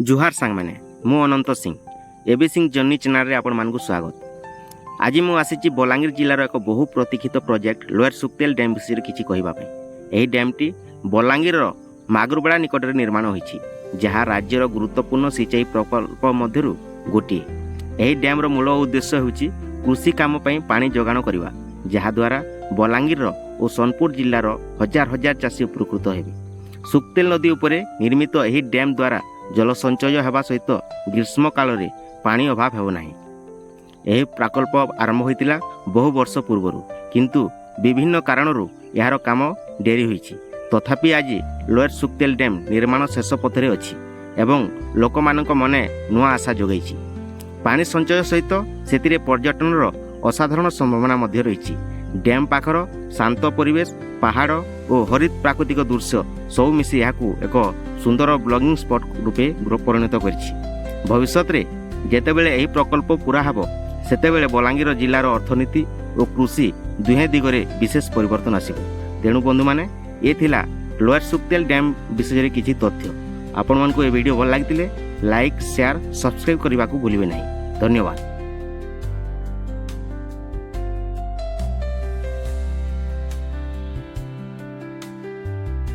जुहार सांग मैंने मु Anant Singh A B Singh journey channel रे आपण मानकु स्वागत। आज मु आसी बलांगीर जिलार एक बहु प्रतीक्षित प्रोजेक्ट लोअर सुक्तेल डैम विषय किछि कहिबा पई। एही डैमटी बलांगीर मागुरबेड़ा निकट में निर्माण होईछि, जहाँ राज्यर गुरुत्वपूर्ण सिंचाई प्रकल्प मध्यरु गोटिए। एही डैमर मूल उद्देश्य होछि कृषि काम पई पानी जोगाण करबा, जहाँ द्वारा बलांगीर और सोनपुर जिलार हजार हजार चाषी उपकृत हेबे। सुक्तेल नदी उपरे निर्मित एही डैम द्वारा जल संचय हेबा सहित ग्रीष्म काल रे पानी अभाव हेबो नाही। एही प्रकल्प आरंभ होइतिला बहु वर्ष पूर्वरु, किंतु विभिन्न कारणरू यार काम डेरी होईछि। तथापि आज लोअर सुक्तेल डैम निर्माण शेष पथरे अछि एवं लोकमानक मने नुआ आशा जोगाइछि। पानी संचय सहित सेतिरे पर्यटनर असाधारण संभावना मध्य रहिछि। डैम पाखर शांत परिवेश, पहाड़ और हरित प्राकृतिक दृश्य सब मिसी याकू एक सुंदर ब्लॉगिंग स्पॉट रूपे परिणत करिछि। भविष्य में जेतेबेले एही प्रकल्प पूरा हेबो, सेतेबेले बलांगीर जिलार अर्थनीति और कृषि दुहे दिगरे विशेष परिवर्तन आसिबो। तेणु बंधु माने ए थिला लोअर सुक्तेल डैम विषय किछि तथ्य। आपण मानकु ए वीडियो भल लागितिले लाइक, शेयर, सब्सक्राइब करबाकू भूलिबे नाही। धन्यवाद।